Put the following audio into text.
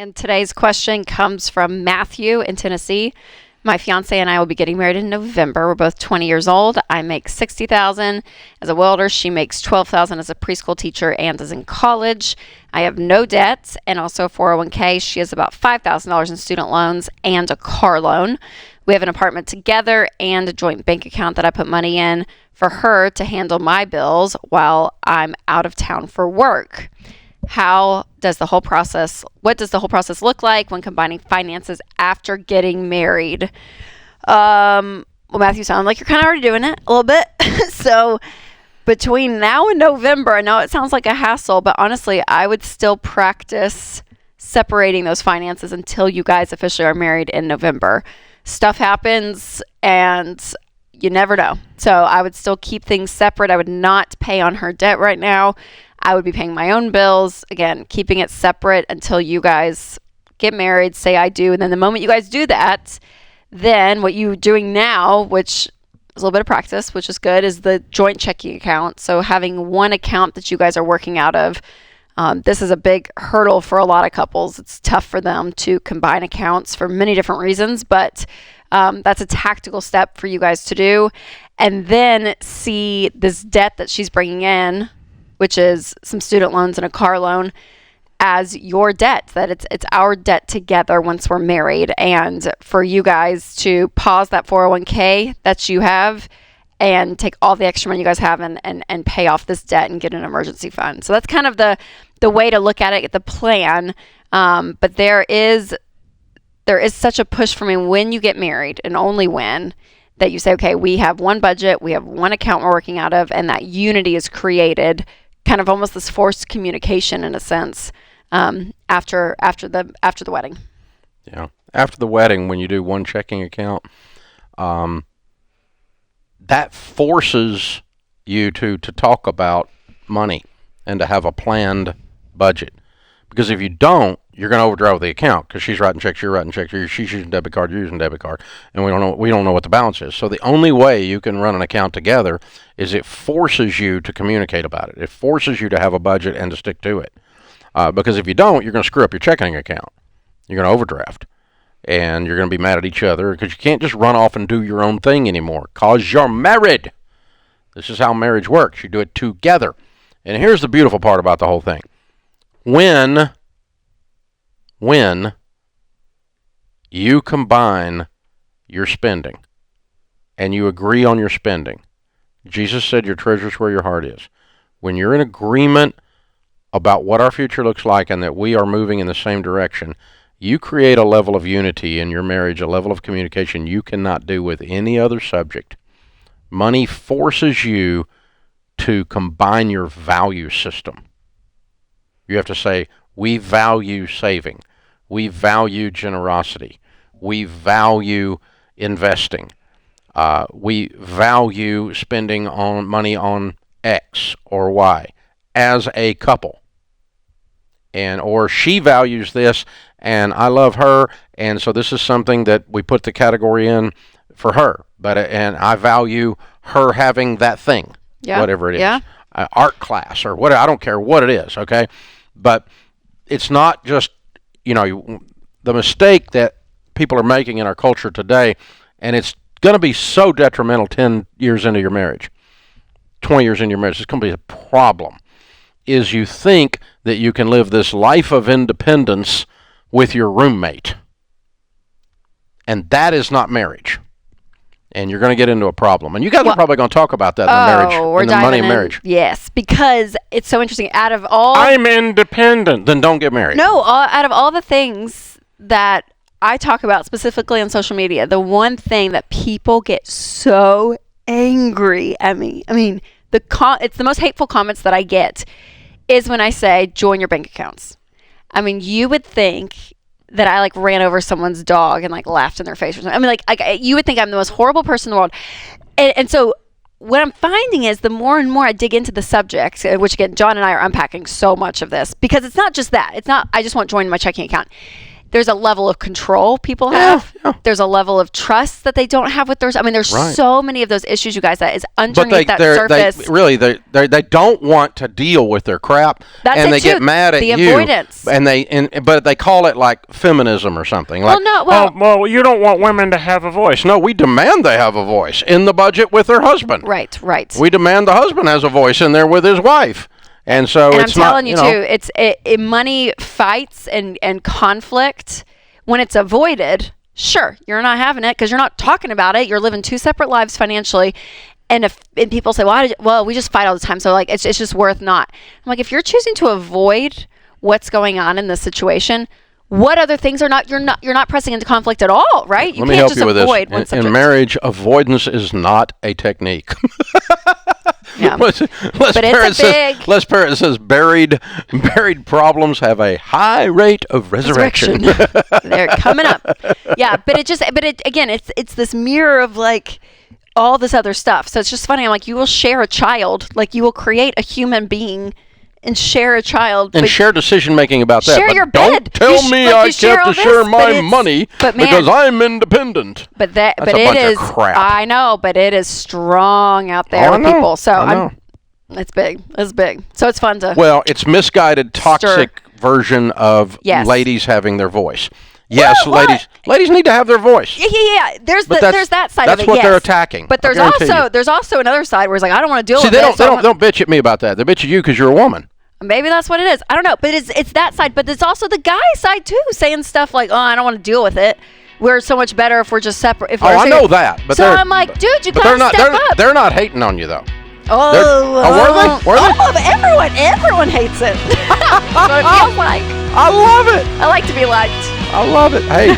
And today's question comes from Matthew in Tennessee. My fiance and I will be getting married in November. We're both 20 years old. I make $60,000 as a welder. She makes $12,000 as a preschool teacher and is in college. I have no debt and also a 401k. She has about $5,000 in student loans and a car loan. We have an apartment together and a joint bank account that I put money in for her to handle my bills while I'm out of town for work. What does the whole process look like when combining finances after getting married? Well, Matthew, sounds like you're kind of already doing it a little bit. So between now and November, I know it sounds like a hassle, but honestly, I would still practice separating those finances until you guys officially are married in November. Stuff happens and you never know. So I would still keep things separate. I would not pay on her debt right now. I would be paying my own bills, again, keeping it separate until you guys get married, say I do. And then the moment you guys do that, then what you're doing now, which is a little bit of practice, which is good, is the joint checking account. So having one account that you guys are working out of. This is a big hurdle for a lot of couples. It's tough for them to combine accounts for many different reasons, but that's a tactical step for you guys to do. And then see this debt that she's bringing in, which is some student loans and a car loan, as your debt, that it's our debt together once we're married. And for you guys to pause that 401k that you have and take all the extra money you guys have and pay off this debt and get an emergency fund. So that's kind of the way to look at it, the plan. But there is such a push for me when you get married, and only when, that you say, okay, we have one budget, we have one account we're working out of, and that unity is created, kind of almost this forced communication in a sense, after the wedding. Yeah, after the wedding, when you do one checking account, that forces you to talk about money and to have a planned budget. Because if you don't, you're going to overdrive the account, because she's writing checks, you're writing checks, she's using debit card, you're using debit card, and we don't know what the balance is. So the only way you can run an account together is it forces you to communicate about it. It forces you to have a budget and to stick to it. Because if you don't, you're going to screw up your checking account. You're going to overdraft, and you're going to be mad at each other, because you can't just run off and do your own thing anymore, because you're married. This is how marriage works. You do it together. And here's the beautiful part about the whole thing. When you combine your spending and you agree on your spending, Jesus said your treasure's where your heart is. When you're in agreement about what our future looks like and that we are moving in the same direction, you create a level of unity in your marriage, a level of communication you cannot do with any other subject. Money forces you to combine your value system. You have to say, we value saving. We value generosity. We value investing. We value spending on money on X or Y as a couple. Or she values this, and I love her, and so this is something that we put the category in for her. And I value her having that thing, whatever it is, art class or whatever. I don't care what it is, okay? But it's not just, the mistake that people are making in our culture today, and it's going to be so detrimental 10 years into your marriage, 20 years into your marriage, it's going to be a problem, is you think that you can live this life of independence with your roommate. And that is not marriage. And you're going to get into a problem. And you guys are probably going to talk about that in the marriage, in the money marriage. Yes, because it's so interesting. Out of all... I'm independent. Then don't get married. No, out of all the things that I talk about specifically on social media, the one thing that people get so angry at me, it's the most hateful comments that I get, is when I say, join your bank accounts. You would think that I ran over someone's dog and laughed in their face or something. You would think I'm the most horrible person in the world. And so what I'm finding is the more and more I dig into the subject, which again, John and I are unpacking so much of this, because it's not just that. It's not, I just want to join my checking account. there's a level of control people have. There's a level of trust that they don't have with their. I mean, there's so many of those issues, you guys, that is underneath that surface. They don't want to deal with their crap, and they get mad at you. The avoidance. But they call it like feminism or something. Like, well, you don't want women to have a voice. No, we demand they have a voice in the budget with their husband. Right. We demand the husband has a voice in there with his wife. And so and it's I'm telling you, too, it's money fights and conflict, when it's avoided, sure, you're not having it because you're not talking about it. You're living two separate lives financially. And people say, well, we just fight all the time, so like it's just worth not. I'm like, if you're choosing to avoid what's going on in this situation, what other things you're not pressing into conflict at all, right? Let me help you with this. In marriage, avoidance is not a technique. Yeah. Les Parrott says buried problems have a high rate of resurrection. They're coming up. Yeah, but it's this mirror of like all this other stuff. So it's just funny. I'm like, you will share a child, like you will create a human being and share a child. And share decision making about that. Share your bed. Don't tell me I have to share my money because I'm independent. But That's a bunch of crap. I know, but it is strong out there with people. So it's big. It's big. So it's fun to. Well, it's misguided, toxic version of ladies having their voice. Yes, ladies need to have their voice. Yeah. There's that side of it. That's what they're attacking. But there's also another side where it's like, I don't want to deal with it. Don't bitch at me about that. They bitch at you because you're a woman. Maybe that's what it is. I don't know. But it's that side. But it's also the guy side too, saying stuff like, "Oh, I don't want to deal with it. We're so much better if we're just separate." I know that. But I'm like, dude, you gotta step up. They're not hating on you though. Were they? Everyone hates it. That's what it feels like. I love it. I like to be liked. I love it. Hey.